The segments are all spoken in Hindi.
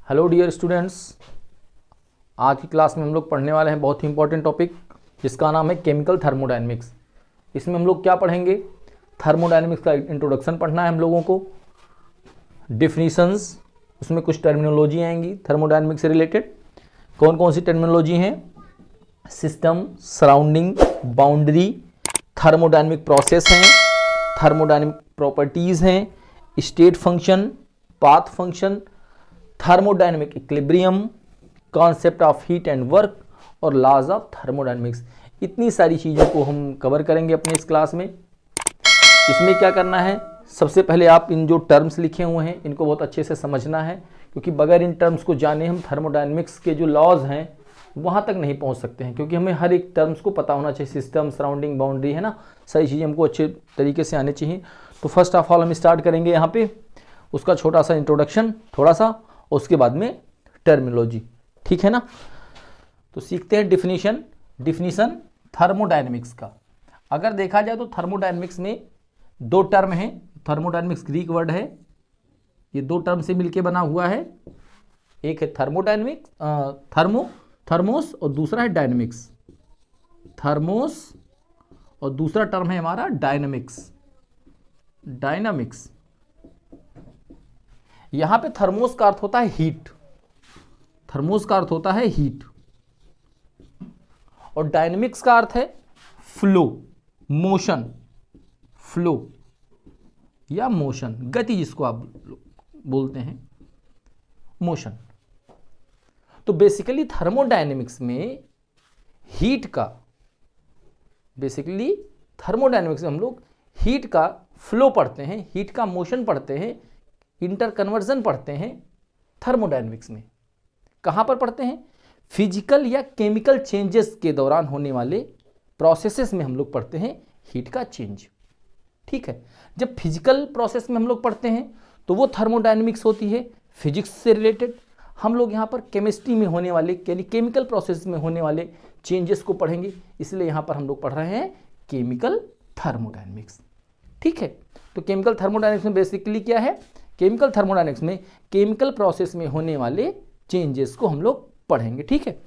हेलो डियर स्टूडेंट्स, आज की क्लास में हम लोग पढ़ने वाले हैं बहुत ही इंपॉर्टेंट टॉपिक जिसका नाम है केमिकल थर्मोडायनेमिक्स। इसमें हम लोग क्या पढ़ेंगे? थर्मोडायनेमिक्स का इंट्रोडक्शन पढ़ना है हम लोगों को, डिफिनीशंस, उसमें कुछ टर्मिनोलॉजी आएंगी थर्मोडायनेमिक्स से रिलेटेड। कौन कौन सी टर्मिनोलॉजी हैं? System, surrounding, boundary, thermodynamic process हैं, थर्मोडायनेमिक प्रॉपर्टीज़ हैं, state function, path function, thermodynamic equilibrium, concept of heat and work और लॉज ऑफ थर्मोडायनेमिक्स। इतनी सारी चीज़ों को हम कवर करेंगे अपने इस क्लास में। इसमें क्या करना है? सबसे पहले आप इन जो टर्म्स लिखे हुए हैं इनको बहुत अच्छे से समझना है, क्योंकि बगैर इन टर्म्स को जाने हम थर्मोडायनेमिक्स के जो लॉज हैं वहाँ तक नहीं पहुँच सकते हैं, क्योंकि हमें हर एक टर्म्स को पता होना चाहिए। सिस्टम, सराउंडिंग, बाउंड्री, है ना, सारी चीज़ें हमको अच्छे तरीके से आने चाहिए। तो फर्स्ट ऑफ ऑल हम स्टार्ट करेंगे यहाँ पे उसका छोटा सा इंट्रोडक्शन, थोड़ा सा, उसके बाद में टर्मिनोलॉजी, ठीक है ना। तो सीखते हैं डिफिनीशन थर्मोडायनेमिक्स का। अगर देखा जाए तो थर्मोडायनेमिक्स में दो टर्म हैं। थर्मोडायनेमिक्स ग्रीक वर्ड है, ये दो टर्म से मिलके बना हुआ है। एक है थर्मोडायनेमिक्स, थर्मोस, और दूसरा है डायनेमिक्स। थर्मोस और दूसरा टर्म है हमारा डायनेमिक्स। यहां पे थर्मोस का अर्थ होता है हीट, थर्मोस का अर्थ होता है हीट, और डायनेमिक्स का अर्थ है फ्लो, मोशन, फ्लो या मोशन, गति, जिसको आप बोलते हैं मोशन। तो बेसिकली थर्मोडायनेमिक्स में हीट का, थर्मोडायनेमिक्स में हम लोग हीट का फ्लो पढ़ते हैं, हीट का मोशन पढ़ते हैं, इंटरकन्वर्जन पढ़ते हैं। थर्मोडायनेमिक्स में कहां पर पढ़ते हैं? फिजिकल या केमिकल चेंजेस के दौरान होने वाले प्रोसेसेस में हम लोग पढ़ते हैं हीट का चेंज, ठीक है। जब फिजिकल प्रोसेस में हम लोग पढ़ते हैं तो वो थर्मोडायनेमिक्स होती है, फिजिक्स से रिलेटेड। हम लोग यहाँ पर केमिस्ट्री में होने वाले, केमिकल प्रोसेस में होने वाले चेंजेस को पढ़ेंगे, इसलिए यहाँ पर हम लोग पढ़ रहे हैं केमिकल थर्मोडायनेमिक्स, ठीक है। तो केमिकल थर्मोडायनेमिक्स में बेसिकली क्या है? केमिकल थर्मोडायनेमिक्स में केमिकल प्रोसेस में होने वाले चेंजेस को हम लोग पढ़ेंगे, ठीक है।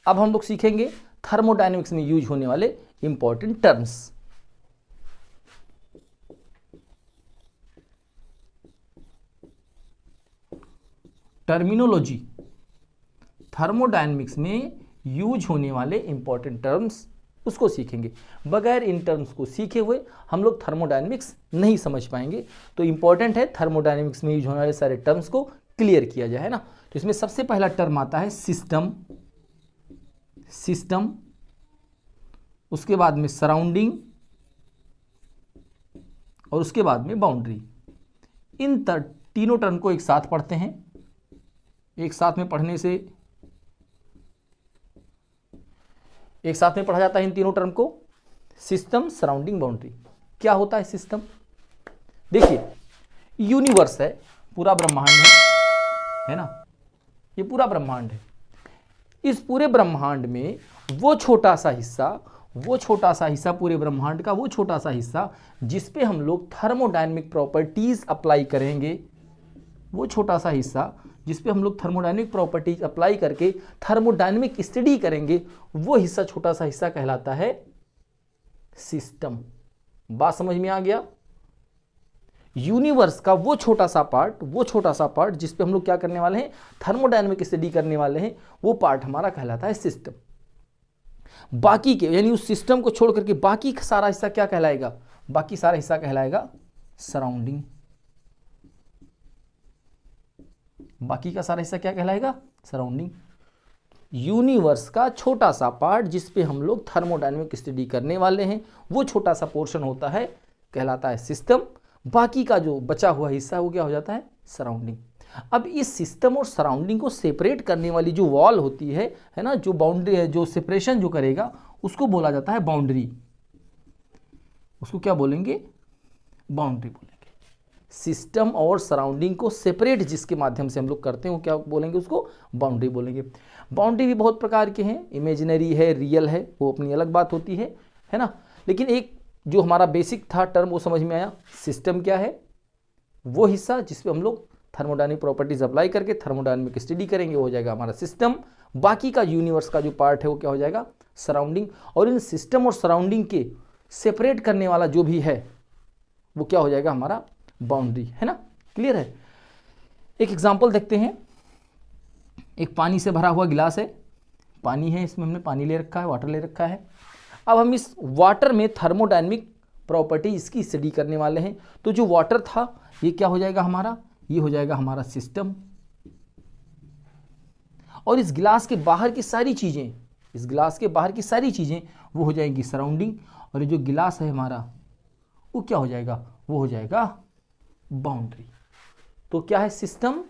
अब हम लोग सीखेंगे थर्मोडायनेमिक्स में यूज होने वाले इंपॉर्टेंट टर्म्स। टर्मिनोलॉजी, थर्मोडायनेमिक्स में यूज होने वाले इंपॉर्टेंट टर्म्स, उसको सीखेंगे। बगैर इन टर्म्स को सीखे हुए हम लोग थर्मोडायनेमिक्स नहीं समझ पाएंगे। तो इंपॉर्टेंट है थर्मोडायनेमिक्स में यूज होने वाले सारे टर्म्स को क्लियर किया जाए, है ना। तो इसमें सबसे पहला टर्म आता है सिस्टम, उसके बाद में सराउंडिंग और उसके बाद में बाउंड्री। इन तीनों टर्म को एक साथ पढ़ते हैं। एक साथ में पढ़ने से एक साथ में पढ़ा जाता है इन तीनों टर्म को। System, surrounding, boundary. क्या होता है सिस्टम? देखिए, यूनिवर्स है, पूरा ब्रह्मांड है ना, ये पूरा ब्रह्मांड है। इस पूरे ब्रह्मांड में वो छोटा सा हिस्सा पूरे ब्रह्मांड का वो छोटा सा हिस्सा जिस पे हम लोग थर्मोडायनेमिक प्रॉपर्टीज अप्लाई करेंगे, वो छोटा सा हिस्सा जिस पे हम लोग थर्मोडायनेमिक प्रॉपर्टीज अप्लाई करके थर्मोडायनेमिक स्टडी करेंगे, वो हिस्सा, छोटा सा हिस्सा कहलाता है सिस्टम। बात समझ में आ गया? यूनिवर्स का वो छोटा सा पार्ट जिस पे हम लोग क्या करने वाले हैं? थर्मोडायनेमिक स्टडी करने वाले हैं, वो पार्ट हमारा कहलाता है सिस्टम। बाकी के, यानी उस सिस्टम को छोड़ करके बाकी का सारा हिस्सा क्या कहलाएगा? बाकी सारा हिस्सा कहलाएगा सराउंडिंग। बाकी का सारा हिस्सा क्या कहलाएगा? सराउंडिंग। यूनिवर्स का छोटा सा पार्ट जिस पे हम लोग थर्मोडायनेमिक स्टडी करने वाले हैं, वो छोटा सा पोर्शन होता है, कहलाता है सिस्टम। बाकी का जो बचा हुआ हिस्सा वो क्या हो जाता है? सराउंडिंग। अब इस सिस्टम और सराउंडिंग को सेपरेट करने वाली जो वॉल होती है ना, जो बाउंड्री है, जो सेपरेशन जो करेगा, उसको बोला जाता है बाउंड्री। उसको क्या बोलेंगे? बाउंड्री बोलेंगे। सिस्टम और सराउंडिंग को सेपरेट जिसके माध्यम से हम लोग करते हैं वो क्या बोलेंगे? उसको बाउंड्री बोलेंगे। बाउंड्री भी बहुत प्रकार के हैं, इमेजिनरी है, रियल है, वो अपनी अलग बात होती है ना। लेकिन एक जो हमारा बेसिक था टर्म वो समझ में आया। सिस्टम क्या है, वो हिस्सा जिसपे हम लोग थर्मोडायनेमिक प्रॉपर्टीज अप्लाई करके थर्मोडायनेमिक स्टडी करेंगे, वो हो जाएगा हमारा सिस्टम। बाकी का यूनिवर्स का जो पार्ट है वो क्या हो जाएगा, सराउंडिंग। और इन सिस्टम और सराउंडिंग के सेपरेट करने वाला जो भी है वो क्या हो जाएगा, हमारा बाउंड्री, है ना। क्लियर है। एक एग्जांपल देखते हैं। एक पानी से भरा हुआ गिलास है, पानी है, इसमें हमने पानी ले रखा है, वाटर ले रखा है। अब हम इस वाटर में थर्मोडायनेमिक प्रॉपर्टी इसकी स्टडी करने वाले हैं। तो जो वाटर था ये क्या हो जाएगा हमारा, ये हो जाएगा हमारा सिस्टम। और इस गिलास के बाहर की सारी चीजें, इस गिलास के बाहर की सारी चीजें वो हो जाएंगी सराउंडिंग। और ये जो गिलास है हमारा वो क्या हो जाएगा, वो हो जाएगा बाउंड्री। तो क्या है, सिस्टम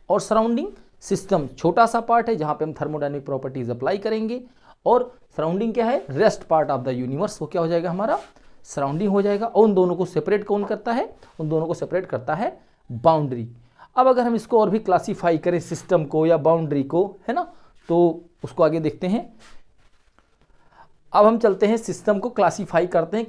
और सराउंडिंग। सिस्टम छोटा सा पार्ट है जहां पे हम थर्मोडायनेमिक प्रॉपर्टीज अप्लाई करेंगे, और सराउंडिंग क्या है, rest part of the universe, वो क्या हो जाएगा हमारा सराउंडिंग हो जाएगा। और उन दोनों को सेपरेट कौन करता है, उन दोनों को सेपरेट करता है बाउंड्री। अब अगर हम इसको और भी क्लासीफाई करें, सिस्टम को या बाउंड्री को, है ना, तो उसको आगे देखते हैं। अब हम चलते हैं सिस्टम को क्लासीफाई करते हैं।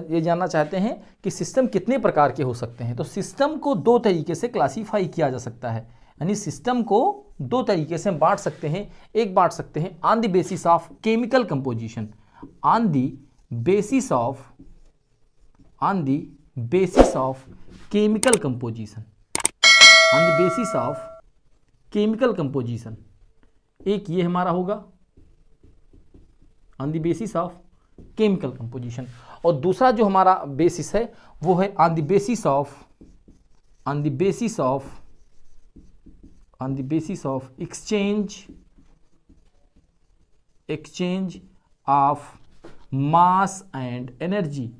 ये जानना चाहते हैं कि सिस्टम कितने प्रकार के हो सकते हैं। तो सिस्टम को दो तरीके से क्लासीफाई किया जा सकता है, यानी सिस्टम को दो तरीके से बांट सकते हैं। एक बांट सकते हैं on the basis of chemical composition, on the basis of chemical composition, on the basis of chemical composition. एक ये हमारा होगा on the basis of chemical composition, और दूसरा जो हमारा बेसिस है वो है on the basis of exchange of mass and energy.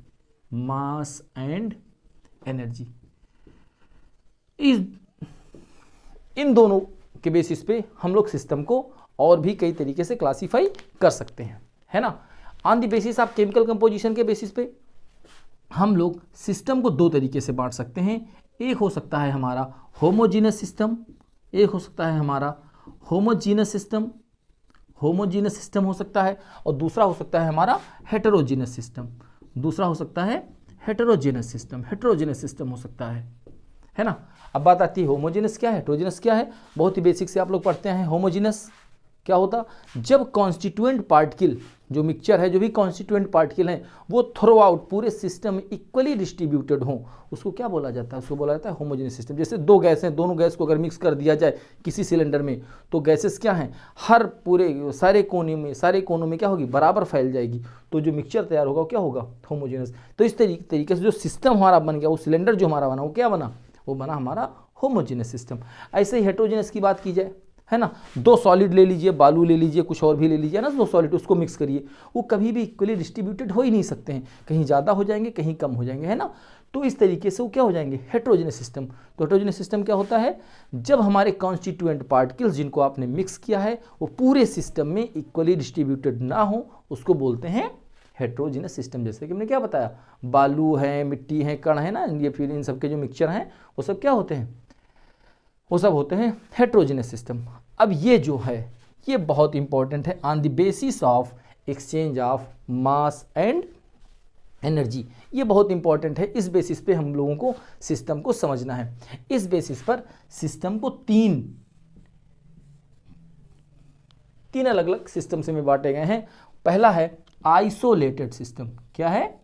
इन दोनों के बेसिस पे हम लोग सिस्टम को और भी कई तरीके से क्लासीफाई कर सकते हैं, है ना। On the basis of chemical composition के बेसिस पे हम लोग सिस्टम को दो तरीके से बांट सकते हैं। एक हो सकता है हमारा होमोजीनस सिस्टम, एक हो सकता है हमारा होमोजीनस सिस्टम हो सकता है, और दूसरा हो सकता है हमारा हेटेरोजीनस सिस्टम, हेटेरोजीनस सिस्टम हो सकता है ना। अब बात आती है होमोजीनस क्या है, हेटेरोजीनस क्या है। बहुत ही बेसिक से आप लोग पढ़ते हैं। होमोजीनस क्या होता, जब कॉन्स्टिट्यूएंट पार्टिकल, जो मिक्सचर है, जो भी कॉन्स्टिट्यूएंट पार्टिकल हैं, वो थ्रू आउट पूरे सिस्टम में इक्वली डिस्ट्रीब्यूटेड हों, उसको क्या बोला जाता है, उसको बोला जाता है होमोजेनियस सिस्टम। जैसे दो गैस हैं, दोनों गैस को अगर मिक्स कर दिया जाए किसी सिलेंडर में, तो गैसेस क्या हैं, हर पूरे सारे कोनों में क्या होगी, बराबर फैल जाएगी। तो जो मिक्सचर तैयार होगा वो क्या होगा, होमोजेनियस। तो इस तरीके से जो सिस्टम हमारा बन गया, वो सिलेंडर जो हमारा बना वो क्या बना, वो बना हमारा होमोजेनियस सिस्टम। ऐसे ही हेटेरोजेनियस की बात की जाए, है ना, दो सॉलिड ले लीजिए, बालू ले लीजिए, कुछ और भी ले लीजिए ना, दो सॉलिड उसको मिक्स करिए, वो कभी भी इक्वली डिस्ट्रीब्यूटेड हो ही नहीं सकते हैं, कहीं ज़्यादा हो जाएंगे, कहीं कम हो जाएंगे, है ना। तो इस तरीके से वो क्या हो जाएंगे, हेटेरोजेनियस सिस्टम। तो हेटेरोजेनियस सिस्टम क्या होता है, जब हमारे कॉन्स्टिट्यूएंट पार्टिकल्स जिनको आपने मिक्स किया है वो पूरे सिस्टम में इक्वली डिस्ट्रीब्यूटेड ना हो, उसको बोलते हैं हेटेरोजेनियस सिस्टम। जैसे कि हमने क्या बताया, बालू है, मिट्टी है, कण है ना, ये फिर इन सब के जो मिक्सचर हैं वो सब क्या होते हैं, वो सब होते हैं हेटेरोजेनियस सिस्टम। अब ये जो है ये बहुत इंपॉर्टेंट है, on the basis of exchange of mass and energy. ये बहुत इंपॉर्टेंट है, इस बेसिस पे हम लोगों को सिस्टम को समझना है। इस बेसिस पर सिस्टम को तीन अलग अलग सिस्टम से में बांटे गए हैं। पहला है आइसोलेटेड सिस्टम। क्या है,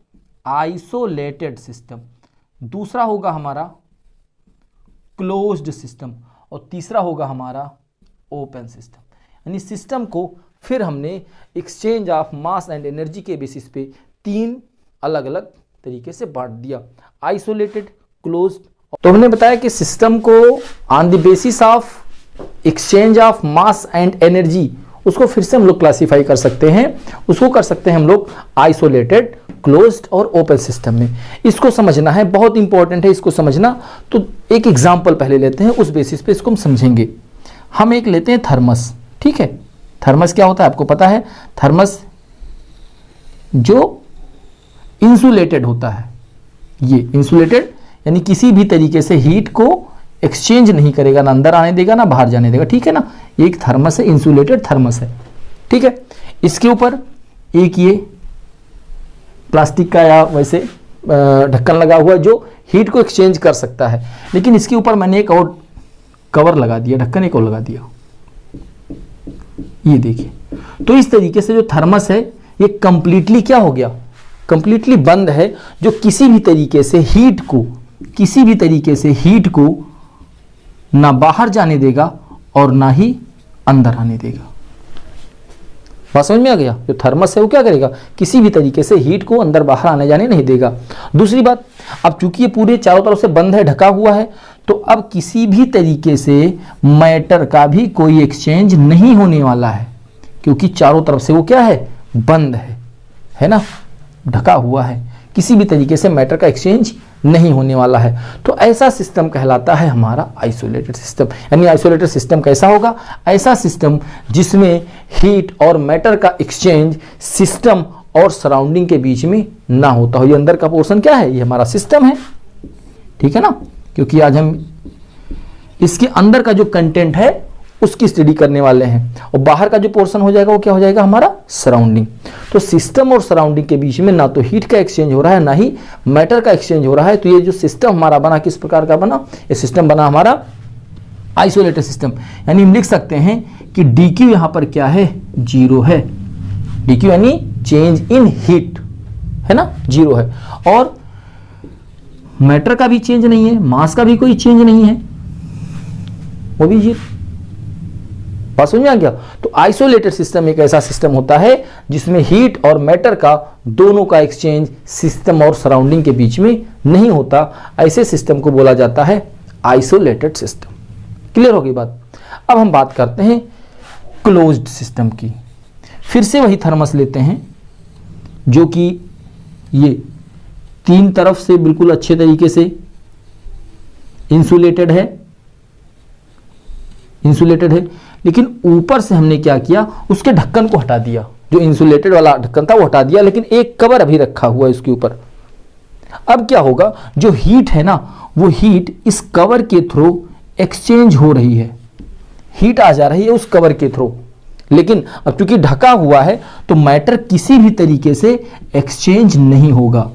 आइसोलेटेड सिस्टम। दूसरा होगा हमारा क्लोज्ड सिस्टम, और तीसरा होगा हमारा ओपन सिस्टम। यानी सिस्टम को फिर हमने exchange of mass and energy के बेसिस पे तीन अलग अलग तरीके से बांट दिया, आइसोलेटेड, क्लोज्ड। तो हमने बताया कि सिस्टम को on the basis of exchange of mass and energy, उसको फिर से हम लोग क्लासीफाई कर सकते हैं। उसको कर सकते हैं हम लोग आइसोलेटेड, क्लोज्ड और ओपन सिस्टम में। इसको समझना है, बहुत इंपॉर्टेंट है इसको समझना। तो एक एग्जांपल पहले लेते हैं, उस बेसिस पे इसको हम समझेंगे। हम एक लेते हैं थर्मस, ठीक है। थर्मस क्या होता है आपको पता है, थर्मस जो इंसुलेटेड होता है, ये इंसुलेटेड यानी किसी भी तरीके से हीट को एक्सचेंज नहीं करेगा, ना अंदर आने देगा ना बाहर जाने देगा, ठीक है ना। एक थर्मस है, इंसुलेटेड थर्मस है, ठीक है। इसके ऊपर एक ये प्लास्टिक का या वैसे ढक्कन लगा हुआ जो हीट को एक्सचेंज कर सकता है, लेकिन इसके ऊपर मैंने एक और कवर लगा दिया, ढक्कन एक और लगा दिया, ये देखिए। तो इस तरीके से जो थर्मस है ये कंप्लीटली क्या हो गया, कंप्लीटली बंद है, जो किसी भी तरीके से हीट को ना बाहर जाने देगा और ना ही अंदर आने देगा। बात समझ में आ गया? जो थर्मस है वो क्या करेगा, किसी भी तरीके से हीट को अंदर बाहर आने जाने नहीं देगा। दूसरी बात, अब चूंकि ये पूरे चारों तरफ से बंद है, ढका हुआ है, तो अब किसी भी तरीके से मैटर का भी कोई एक्सचेंज नहीं होने वाला है, क्योंकि चारों तरफ से वो क्या है, बंद है ना, ढका हुआ है, किसी भी तरीके से मैटर का एक्सचेंज नहीं होने वाला है। तो ऐसा सिस्टम कहलाता है हमारा आइसोलेटेड सिस्टम। यानी आइसोलेटेड सिस्टम कैसा होगा, ऐसा सिस्टम जिसमें हीट और मैटर का एक्सचेंज सिस्टम और सराउंडिंग के बीच में ना होता हो। ये अंदर का पोर्शन क्या है, ये हमारा सिस्टम है, ठीक है ना, क्योंकि आज हम इसके अंदर का जो कंटेंट है उसकी स्टडी करने वाले हैं, और बाहर का जो पोर्शन हो जाएगा वो क्या हो जाएगा, हमारा सराउंडिंग। तो सिस्टम और सराउंडिंग के बीच में ना तो हीट का एक्सचेंज हो रहा है, ना ही मैटर का एक्सचेंज हो रहा है। तो ये जो सिस्टम हमारा बना, किस प्रकार का बना, ये सिस्टम बना हमारा आइसोलेटेड सिस्टम। यानी हम लिख सकते हैं कि dq यहां पर क्या है, जीरो है। dq यानी चेंज इन हीट, है ना, जीरो है, और मैटर का भी चेंज नहीं है, मास का भी कोई चेंज नहीं है, वो भी जीरो। बात समझ में आ गया? तो आइसोलेटेड सिस्टम एक ऐसा सिस्टम होता है जिसमें हीट और मैटर का दोनों का एक्सचेंज सिस्टम और सराउंडिंग के बीच में नहीं होता। ऐसे सिस्टम को बोला जाता है आइसोलेटेड सिस्टम। क्लियर हो गई बात? अब हम बात करते हैं क्लोज्ड सिस्टम की। फिर से वही थर्मस लेते हैं जो कि ये तीन तरफ से बिल्कुल अच्छे तरीके से इंसुलेटेड है, लेकिन ऊपर से हमने क्या किया, उसके ढक्कन को हटा दिया। जो इंसुलेटेड वाला ढक्कन था वो हटा दिया, लेकिन एक कवर अभी रखा हुआ है उसके ऊपर। अब क्या होगा, जो हीट है ना, वो हीट इस कवर के थ्रू एक्सचेंज हो रही है, हीट आ जा रही है उस कवर के थ्रू। लेकिन अब चूंकि ढका हुआ है तो मैटर किसी भी तरीके से एक्सचेंज नहीं होगा,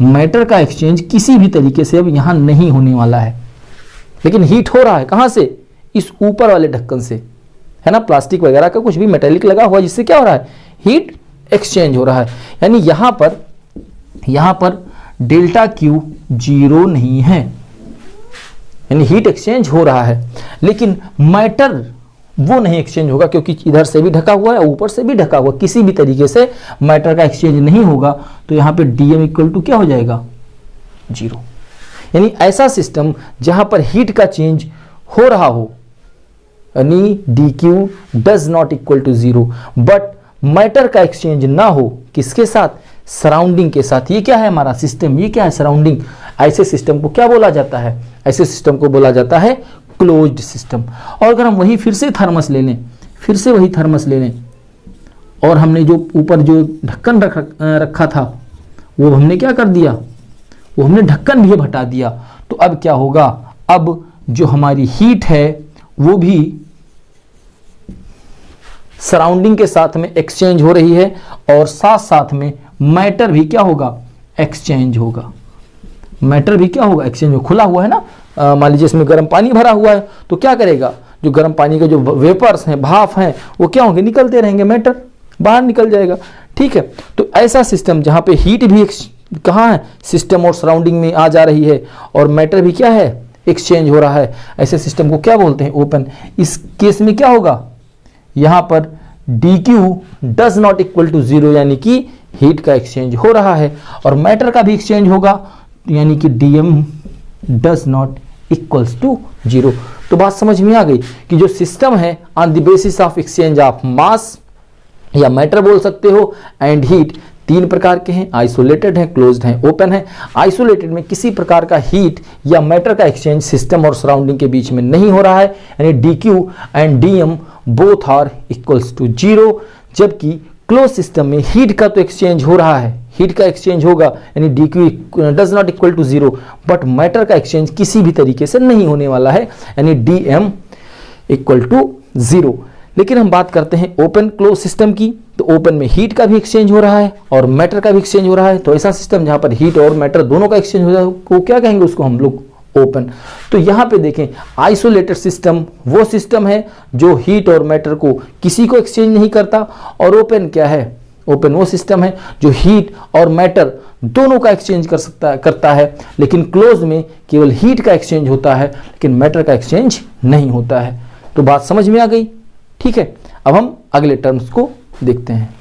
मैटर का एक्सचेंज किसी भी तरीके से अब यहां नहीं होने वाला है। लेकिन हीट हो रहा है कहां से, इस ऊपर वाले ढक्कन से, है ना, प्लास्टिक वगैरह का कुछ भी मेटेलिक लगा हुआ, जिससे क्या हो रहा है, हीट एक्सचेंज हो रहा है। यानी यहां पर डेल्टा क्यू जीरो नहीं है, यानी हीट एक्सचेंज हो रहा है, लेकिन मैटर वो नहीं एक्सचेंज होगा, क्योंकि इधर से भी ढका हुआ है, ऊपर से भी ढका हुआ, किसी भी तरीके से मैटर का एक्सचेंज नहीं होगा। तो यहां पे डीएम इक्वल टू क्या हो जाएगा, जीरो। यानी ऐसा सिस्टम जहां पर हीट का चेंज हो रहा हो, यानी dq does not equal to zero, but matter का एक्सचेंज ना हो, किसके साथ, सराउंडिंग के साथ। ये क्या है हमारा सिस्टम, ये क्या है, सराउंडिंग। ऐसे सिस्टम को क्या बोला जाता है, ऐसे सिस्टम को बोला जाता है क्लोज्ड सिस्टम। और अगर हम वही फिर से थर्मस ले लें, और हमने जो ऊपर जो ढक्कन रखा था वो हमने क्या कर दिया, वो हमने ढक्कन भी हटा दिया। तो अब क्या होगा, अब जो हमारी हीट है वो भी सराउंडिंग के साथ में एक्सचेंज हो रही है, और साथ साथ में मैटर भी क्या होगा, एक्सचेंज होगा। मैटर भी क्या होगा, एक्सचेंज होगा। खुला हुआ है ना, मान लीजिए इसमें गर्म पानी भरा हुआ है, तो क्या करेगा, जो गर्म पानी के जो वेपर्स हैं, भाप हैं, वो क्या होंगे, निकलते रहेंगे, मैटर बाहर निकल जाएगा। ठीक है, तो ऐसा सिस्टम जहां पे हीट भी कहाँ है, सिस्टम और सराउंडिंग में आ जा रही है, और मैटर भी क्या है, एक्सचेंज हो रहा है, ऐसे सिस्टम को क्या बोलते हैं, ओपन। इस केस में क्या होगा, यहां पर dq does not equal to zero, यानी कि हीट का एक्सचेंज हो रहा है, और मैटर का भी एक्सचेंज होगा, यानी कि dm does not equals to zero. तो बात समझ में आ गई कि जो सिस्टम है on the basis of exchange of मास या मैटर बोल सकते हो, एंड हीट, तीन प्रकार के हैं, आइसोलेटेड हैं, क्लोज्ड हैं, ओपन है। आइसोलेटेड में किसी प्रकार का हीट या मैटर का एक्सचेंज सिस्टम और सराउंडिंग के बीच में नहीं हो रहा है, यानी dq and dm both are equals to zero. जबकि क्लोज सिस्टम में हीट का तो एक्सचेंज हो रहा है, हीट का एक्सचेंज होगा, यानी dq does not equal to zero, but matter का एक्सचेंज किसी भी तरीके से नहीं होने वाला है, यानी dm इक्वल टू जीरो। लेकिन हम बात करते हैं ओपन क्लोज सिस्टम की। तो ओपन में हीट का भी एक्सचेंज हो रहा है और मैटर का भी एक्सचेंज हो रहा है। तो ऐसा सिस्टम जहां पर हीट और मैटर दोनों का एक्सचेंज हो रहा है वो क्या कहेंगे, उसको हम लोग ओपन। तो यहां पे देखें आइसोलेटेड सिस्टम वो सिस्टम है जो हीट और मैटर को किसी को एक्सचेंज नहीं करता, और ओपन क्या है, ओपन वो सिस्टम है जो हीट और मैटर दोनों का एक्सचेंज करता है, लेकिन क्लोज में केवल हीट का एक्सचेंज होता है लेकिन मैटर का एक्सचेंज नहीं होता है। तो बात समझ में आ गई, ठीक है। अब हम अगले टर्म्स को देखते हैं।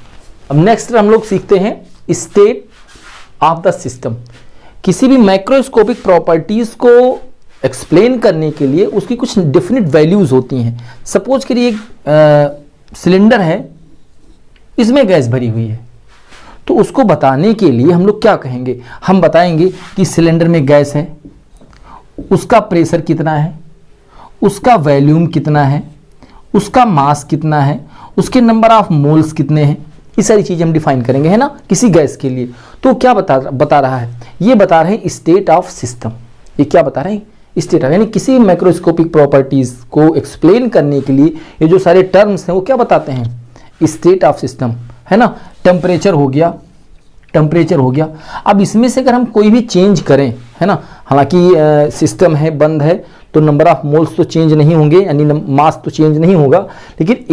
अब नेक्स्ट हम लोग सीखते हैं स्टेट ऑफ द सिस्टम। किसी भी माइक्रोस्कोपिक प्रॉपर्टीज को एक्सप्लेन करने के लिए उसकी कुछ डेफिनेट वैल्यूज होती हैं। सपोज करिए एक सिलेंडर है, इसमें गैस भरी हुई है, तो उसको बताने के लिए हम लोग क्या कहेंगे, हम बताएंगे कि सिलेंडर में गैस है, उसका प्रेशर कितना है, उसका वॉल्यूम कितना है, उसका मास कितना है, उसके नंबर ऑफ मोल्स कितने हैं, ये सारी चीज़ें हम डिफाइन करेंगे, है ना, किसी गैस के लिए। तो क्या बता रहा है, ये बता रहे हैं स्टेट ऑफ सिस्टम। ये क्या बता रहे हैं, स्टेट ऑफ, यानी किसी माइक्रोस्कोपिक प्रॉपर्टीज को एक्सप्लेन करने के लिए ये जो सारे टर्म्स हैं वो क्या बताते हैं, स्टेट ऑफ सिस्टम, है ना। टेम्परेचर हो गया, टेम्परेचर हो गया। अब इसमें से अगर हम कोई भी चेंज करें, है ना, हालांकि सिस्टम है, बंद है, तो नंबर ऑफ मोल्स तो चेंज नहीं होंगे, यानी मास तो चेंज नहीं होगा, लेकिन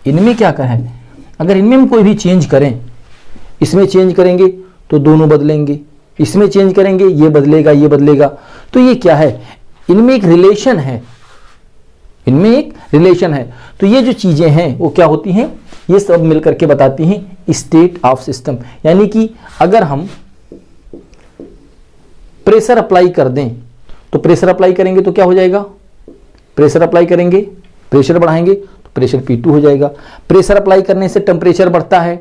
इनमें क्या करें, अगर इनमें हम कोई भी चेंज करें, इसमें चेंज करेंगे तो दोनों बदलेंगे, इसमें चेंज करेंगे ये बदलेगा, ये बदलेगा। तो ये क्या है, इनमें एक रिलेशन है, इनमें एक रिलेशन है। तो ये जो चीजें हैं वो क्या होती हैं, ये सब मिलकर के बताती हैं स्टेट ऑफ सिस्टम। यानी कि अगर हम प्रेशर अप्लाई कर दें, तो प्रेशर अप्लाई करेंगे तो क्या हो जाएगा, प्रेशर अप्लाई करेंगे, प्रेशर बढ़ाएंगे तो प्रेशर P2 हो जाएगा। प्रेशर अप्लाई करने से टेम्परेचर बढ़ता है,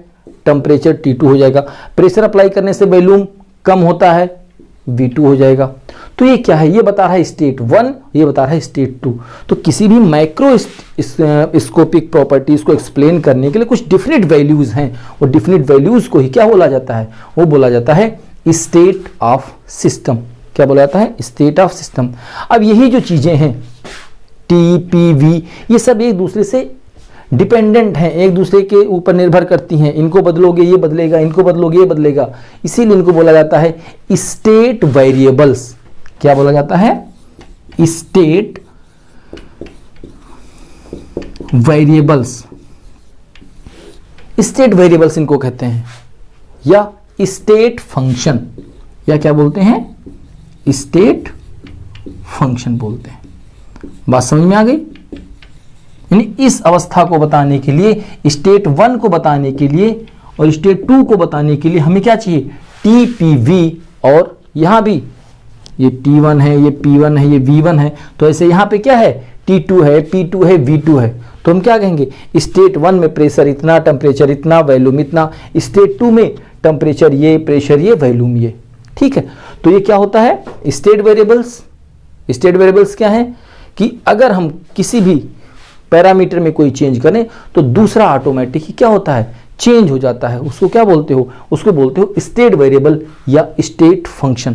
टेम्परेचर T2 हो जाएगा। प्रेशर अप्लाई करने से वॉल्यूम कम होता है, V2 हो जाएगा। तो ये क्या है, ये बता रहा है स्टेट 1, ये बता रहा है स्टेट 2। तो किसी भी माइक्रोस्कोपिक प्रॉपर्टीज को एक्सप्लेन करने के लिए कुछ डिफिनिट वैल्यूज हैं, और डिफिनिट वैल्यूज को ही क्या बोला जाता है, वो बोला जाता है स्टेट ऑफ सिस्टम। क्या बोला जाता है, स्टेट ऑफ सिस्टम। अब यही जो चीजें हैं T, P, V, ये सब एक दूसरे से डिपेंडेंट हैं, एक दूसरे के ऊपर निर्भर करती हैं। इनको बदलोगे ये बदलेगा, इनको बदलोगे ये बदलेगा, इसीलिए इनको बोला जाता है स्टेट वेरिएबल्स। क्या बोला जाता है, स्टेट वेरिएबल्स। स्टेट वेरिएबल्स इनको कहते हैं, या स्टेट फंक्शन, या क्या बोलते हैं, स्टेट फंक्शन बोलते हैं। बात समझ में आ गई। यानी इस अवस्था को बताने के लिए, स्टेट 1 को बताने के लिए और स्टेट 2 को बताने के लिए हमें क्या चाहिए, T, P, V, और यहां भी ये T1 है, ये P1 है, ये V1 है। तो ऐसे यहां पे क्या है, T2 है, P2 है, V2 है। तो हम क्या कहेंगे, स्टेट 1 में प्रेशर इतना, टेम्परेचर इतना, वॉल्यूम इतना। स्टेट 2 में टेम्परेचर ये, प्रेशर ये, वॉल्यूम ये। ठीक है, तो ये क्या होता है, स्टेट वेरिएबल्स। स्टेट वेरिएबल्स क्या है कि अगर हम किसी भी पैरामीटर में कोई चेंज करें तो दूसरा ऑटोमेटिक ही क्या होता है, चेंज हो जाता है। उसको क्या बोलते हो, उसको बोलते हो स्टेट वेरिएबल या स्टेट फंक्शन।